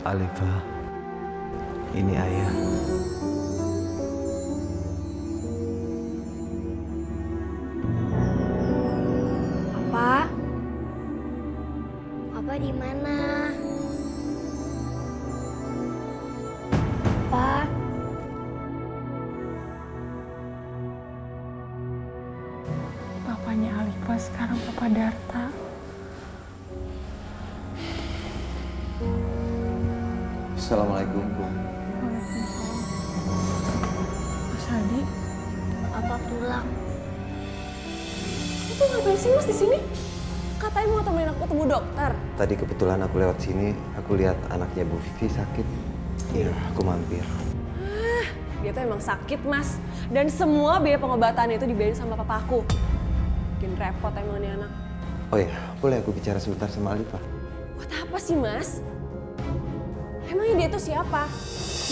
Alifa, ini ayah. Papa? Papa di mana? Papa? Papanya Alifa sekarang Papa Darta. Assalamualaikum, Bu. Mas Hadi, Papa pulang. Itu ngapain sih Mas di sini? Katanya mau temenin aku ketemu dokter. Tadi kebetulan aku lewat sini, aku lihat anaknya Bu Vivi sakit. Iya, aku mampir. Dia tuh emang sakit Mas. Dan semua biaya pengobatan itu dibiayain sama papa aku. Bikin repot emang nih anak. Oh iya, boleh aku bicara sebentar sama Alifa? Buat apa sih Mas? Emangnya dia itu siapa?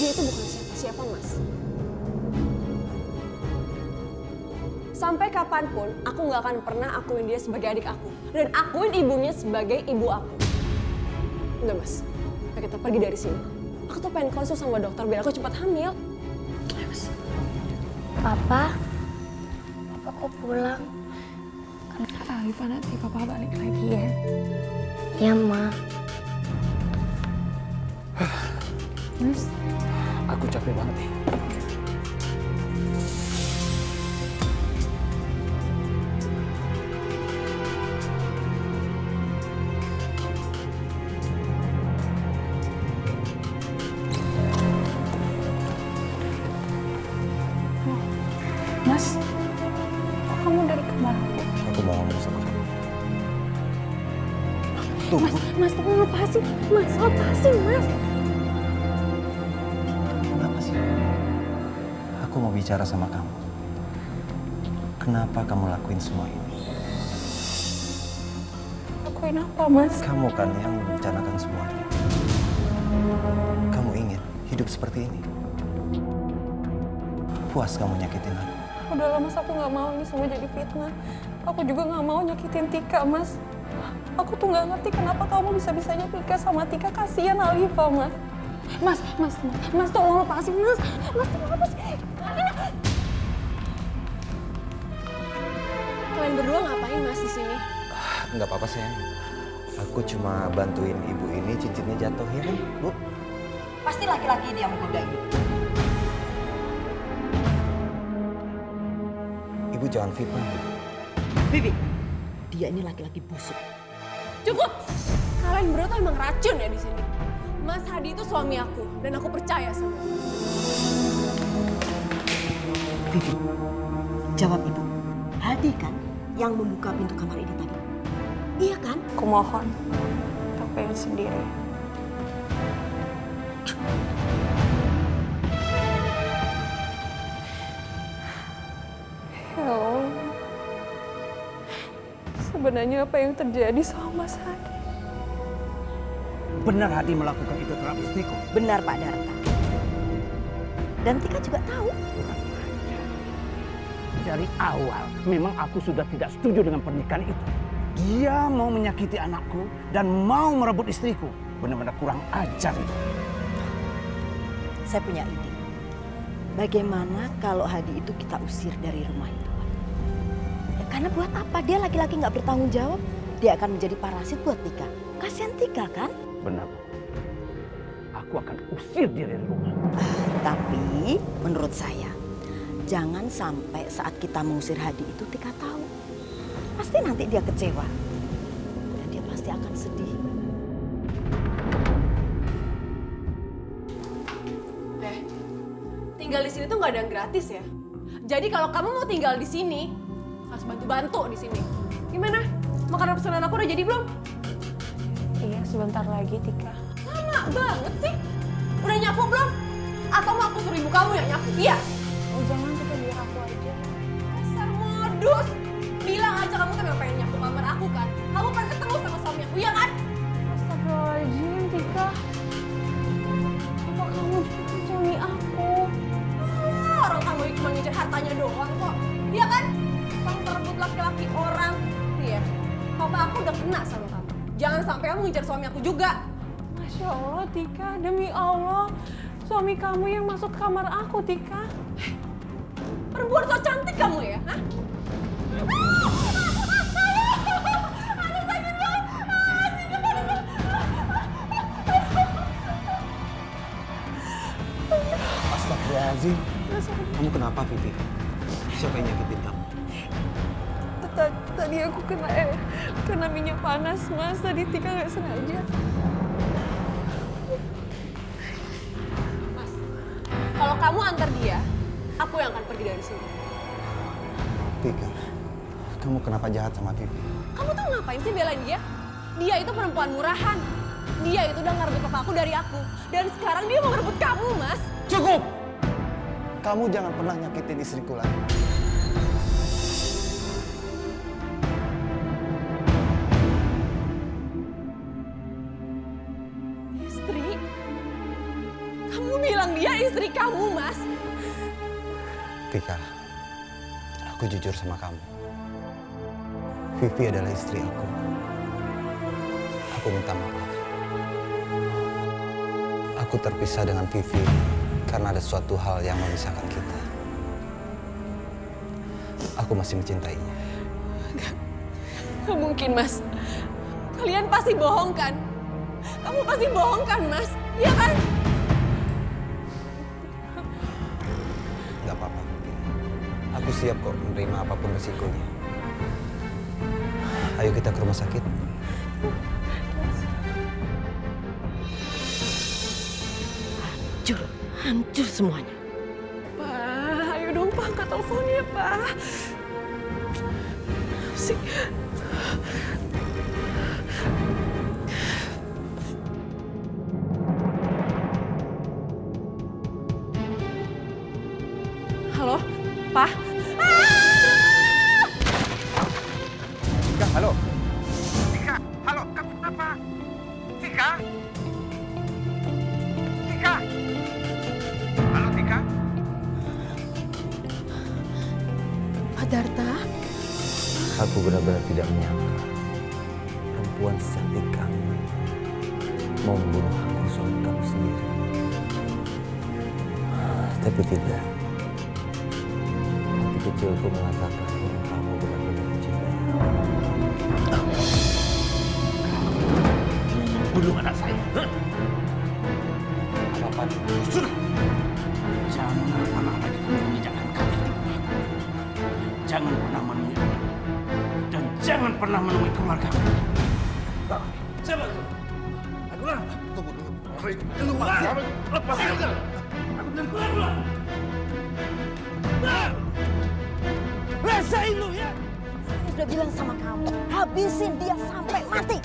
Dia itu bukan siapa-siapa Mas. Sampai kapanpun aku nggak akan pernah akuin dia sebagai adik aku. Dan akuin ibunya sebagai ibu aku. Udah Mas, ayo kita pergi dari sini. Aku tuh pengen konsul sama dokter biar aku cepat hamil. Ayo Mas. Papa? Papa kok pulang? kata Alifa nanti Papa balik lagi ya. Ya, Ma. Mas, Aku capek banget nih. Mas, kok kamu dari kamar aku? Aku mau ngomong sama kamu. Tunggu. Mas, tunggu lepasin. Mas, lepasin, Mas. Kenapa sih? Aku mau bicara sama kamu. Kenapa kamu lakuin semua ini? Lakuin apa, Mas? Kamu kan yang merencanakan semuanya. Kamu ingin hidup seperti ini? Puas kamu nyakitin aku? Udahlah, Mas, aku nggak mau ini semua jadi fitnah. Aku juga nggak mau nyakitin Tika, Mas. Aku tuh nggak ngerti kenapa kamu bisa-bisanya nikah sama Tika. Kasihan Alifa, Mas. Mas, tolong lepasin, Mas. Mas, tolong lepasin. Kalian berdua ngapain Mas di sini? Nggak apa-apa sayang. Aku cuma bantuin ibu ini cincinnya jatuh ya kan, Bu? Pasti laki-laki ini yang menggoda ini. Ibu jangan fitnah, Bu. Vivi, dia ini laki-laki busuk. Cukup! Kalian berdua tuh emang racun ya di sini. Mas Hadi itu suami aku dan aku percaya sama dia. Vivi, jawab ibu. Hadi kan yang membuka pintu kamar ini tadi? Iya kan? Aku mohon, aku yang sendiri. Ya Allah. Sebenarnya apa yang terjadi sama Mas Hadi? Benar Hadi melakukan itu terhadap istriku. Benar Pak Darta. Dan Tika juga tahu. Dari awal memang aku sudah tidak setuju dengan pernikahan itu. Dia mau menyakiti anakku dan mau merebut istriku. Benar-benar kurang ajar itu. Saya punya ide. Bagaimana kalau Hadi itu kita usir dari rumah itu? Ya, karena buat apa? Dia laki-laki nggak bertanggung jawab. Dia akan menjadi parasit buat Tika. Kasihan Tika kan? Benar. Aku akan usir dia dari rumah. Tapi menurut saya, jangan sampai saat kita mengusir Hadi itu Tika tahu. Pasti nanti dia kecewa. Dan dia pasti akan sedih. Tinggal di sini tuh nggak ada yang gratis ya. Jadi kalau kamu mau tinggal di sini, harus bantu-bantu di sini. Gimana? Makanan pesanan aku udah jadi belum? Iya, sebentar lagi Tika. Lama banget sih. Udah nyapu belum? Atau mau aku suruh ibu kamu yang nyapu? Iya. Oh, jangan Tika, biar aku aja. Dasar modus. Bilang aja kamu tuh memang pengen nyapu kamar aku kan? Kamu pengen ketemu sama suami aku, iya kan? Astagfirullahaladzim, Tika. Apa kamu juga kan suami aku? Orang kamu ini cuma ngejar hartanya doang kok. Iya kan? Kamu merebut laki-laki orang. Iya. Papa aku udah kena sama kamu. Jangan sampai kamu ngejar suami aku juga. Mas, Masya Allah, Tika. Demi Allah, suami kamu yang masuk kamar aku, Tika. Perempuan so cantik kamu ya? Hah? Astagfirullahaladzim. Kamu kenapa, Vivi? Siapa yang nyakitin kamu? Tadi aku kena minyak panas, Mas. Tadi Tika nggak sengaja. Mas, kalau kamu antar dia, aku yang akan pergi dari sini. Tika, kamu kenapa jahat sama Vivi? Kamu tuh ngapain sih belain dia? Dia itu perempuan murahan. Dia itu udah ngerebut papa aku dari aku. Dan sekarang dia mau ngerebut kamu, Mas. Cukup! Kamu jangan pernah nyakitin istriku lagi. Istri? Kamu bilang dia istri kamu, Mas? Tika, aku jujur sama kamu. Vivi adalah istri aku. Aku minta maaf. Aku terpisah dengan Vivi karena ada suatu hal yang memisahkan kita. Aku masih mencintainya. Gak mungkin, Mas. Kalian pasti bohong kan? Kamu pasti bohong kan, Mas? Iya kan? Gak apa-apa, Vivi. Aku siap kok menerima apapun resikonya. Ayo kita ke rumah sakit. Hancur semuanya. Pak, ayo dong Pak, angkat teleponnya Pak. Sih. Halo, Pak. Tika, halo. Tika, halo. Kamu kenapa? Tika? Tika? Halo, Tika? Pak Darta, Aku benar-benar tidak menyangka perempuan secantik kamu mau membunuh aku, suami kamu sendiri. Tapi tidak. Hati kecilku mengatakan bahwa kamu benar-benar mencintai aku. Bunuh anak saya. Apa-apa? Sudah. Jangan pernah lagi kamu menginjakkan kaki di rumahku. Jangan pernah menemui anakku. Dan jangan pernah menemui keluarga. Siapa? Aku lah. Tunggu dulu. Keluar. Lepas saja. Aku bilang keluar. Rasain lu ya. saya sudah bilang sama kamu, habisin dia sampai mati.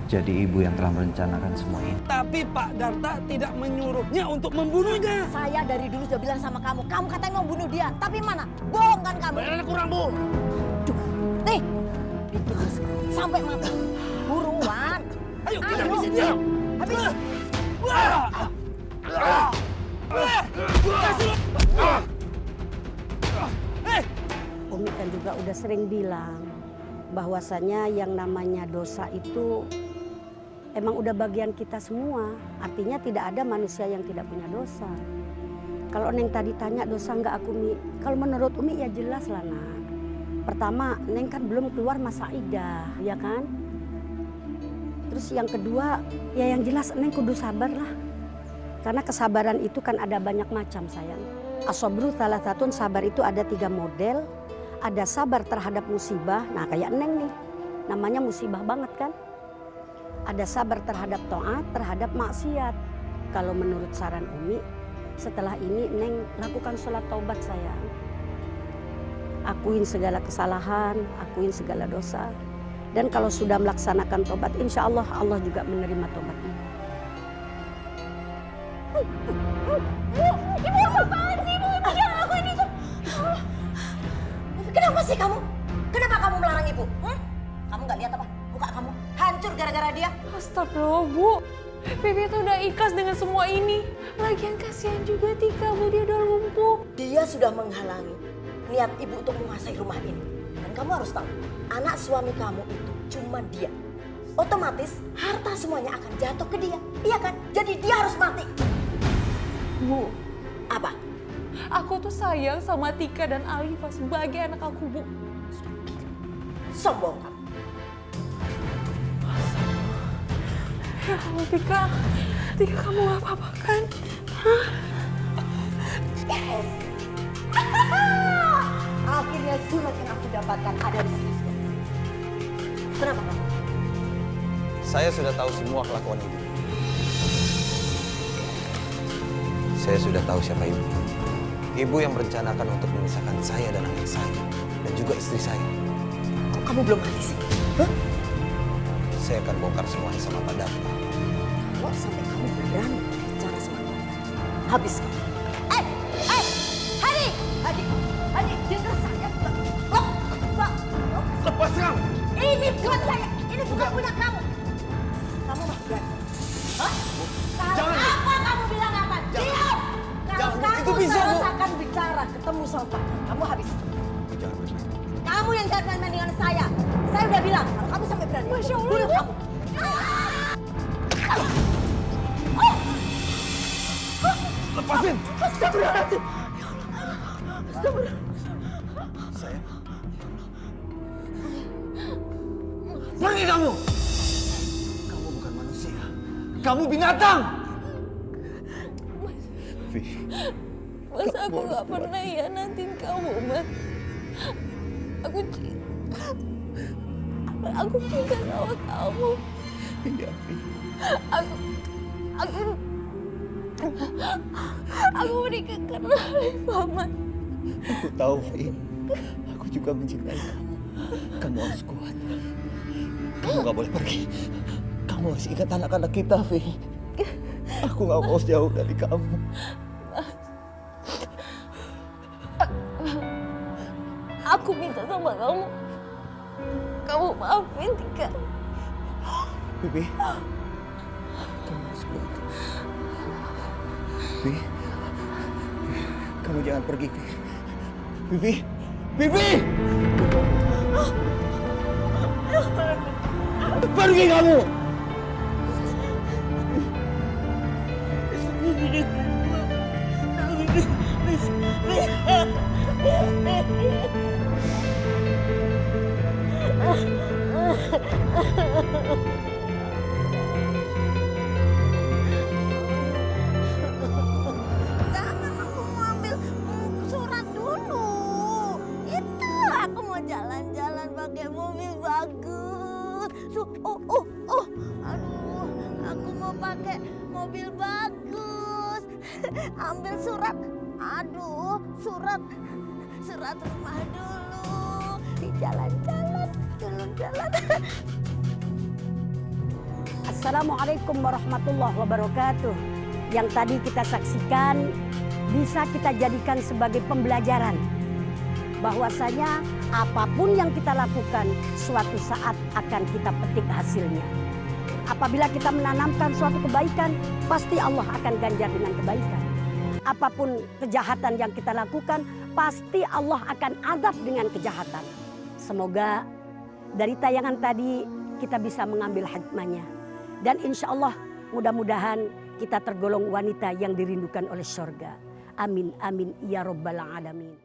Jadi ibu yang telah merencanakan semua ini. Tapi Pak Darta tidak menyuruhnya untuk membunuhnya. Saya dari dulu sudah bilang sama kamu, kamu katanya mau bunuh dia. Tapi mana? Bohong kan kamu? Bayarannya kurang, Bu. Nih, bikin dia sekarang sampai mati. Buruan. Ayo kita habisin dia. Habisin. Umi kan juga udah sering bilang bahwasanya yang namanya dosa itu emang udah bagian kita semua. Artinya tidak ada manusia yang tidak punya dosa. Kalau Neng tadi tanya dosa nggak aku Mi? Kalau menurut Umi ya jelas lah nak. Pertama Neng kan belum keluar masa idah, ya kan? Terus yang kedua ya yang jelas Neng kudu sabar lah. Karena kesabaran itu kan ada banyak macam sayang. Asobru salah satu sabar itu ada 3 model. Ada sabar terhadap musibah, nah kayak Neng nih, namanya musibah banget kan. Ada sabar terhadap taat, terhadap maksiat. Kalau menurut saran Umi, setelah ini Neng lakukan sholat taubat sayang. Akuin segala kesalahan, akuin segala dosa. Dan kalau sudah melaksanakan taubat, insya Allah Allah juga menerima taubat Ibu. Ibu apaan sih Ibu? Ibu jangan lakuin itu. Kenapa sih kamu? Kenapa kamu melarang Ibu? Kamu nggak lihat apa? Muka kamu hancur gara-gara dia. Astagfirullah, Bu. Vivi itu udah ikhlas dengan semua ini. Lagian kasihan juga Tika, Bu. Dia udah lumpuh. Dia sudah menghalangi niat Ibu untuk menguasai rumah ini. Dan kamu harus tahu, anak suami kamu itu cuma dia. otomatis harta semuanya akan jatuh ke dia. Iya kan? Jadi dia harus mati. Bu, Apa? aku tuh sayang sama Tika dan Alifah sebagai anak aku, Bu. Sombong kamu. Ya Allah, Tika. Tika, kamu gak apa-apa kan? Yes. Akhirnya surat yang aku dapatkan ada di sini. Kenapa kamu? Saya sudah tahu semua kelakuan ibu. Saya sudah tahu siapa ibu. Ibu yang merencanakan untuk memisahkan saya dan anak saya. Dan juga istri saya. Kok kamu belum mati sih? Hah? Saya akan bongkar semuanya sama Pak Darto. Kalau sampai kamu berani bicara sama aku, habis kamu. Hadi, dengar saya. Lepas kamu! Ini bukan saya, ini bukan punya kamu. Kamu masih berani? Hah? Kalau Jangan. apa kamu bilang apa? Diam! Kalau Jangan, kamu itu bisa, Bu. akan bicara, ketemu sama Pak, kamu habis. Jangan berani. Kamu yang jangan main-main dengan saya. Saya udah bilang, kalau kamu sampai berani, Masya Allah, bunuh Bu. kamu. Lepasin! Astagfirullahaladzim. Saya. Pergi kamu! Kamu bukan manusia. Kamu binatang! Vi, Mas, aku gak pernah hianatin kamu, Mas. Aku cinta sama kamu. iya Vi. Aku menikah karena Alifah, Mas. Aku tahu Vi. Aku juga mencintai kamu. Kamu harus kuat. Kamu gak boleh pergi. Kamu masih ingat anak-anak kita, Vi. Aku gak mau jauh dari kamu. Aku minta sama kamu. Kamu maafin Tika. Vivi, kamu harus kuat. Vivi, kamu jangan pergi, Vivi. Vivi, Vivi! Pergi kamu! Jangan, aku mau ambil surat dulu. Itu aku mau jalan-jalan pakai mobil bagus. Aduh, aku mau pakai mobil bagus. Ambil surat. Aduh, surat rumah dulu. Di jalan-jalan. Assalamualaikum warahmatullahi wabarakatuh. Yang tadi kita saksikan bisa kita jadikan sebagai pembelajaran bahwasanya apapun yang kita lakukan suatu saat akan kita petik hasilnya. Apabila kita menanamkan suatu kebaikan, pasti Allah akan ganjar dengan kebaikan. Apapun kejahatan yang kita lakukan, pasti Allah akan adab dengan kejahatan. Semoga dari tayangan tadi kita bisa mengambil hikmahnya. Dan insya Allah mudah-mudahan kita tergolong wanita yang dirindukan oleh surga. Amin, amin, ya Rabbal Alamin.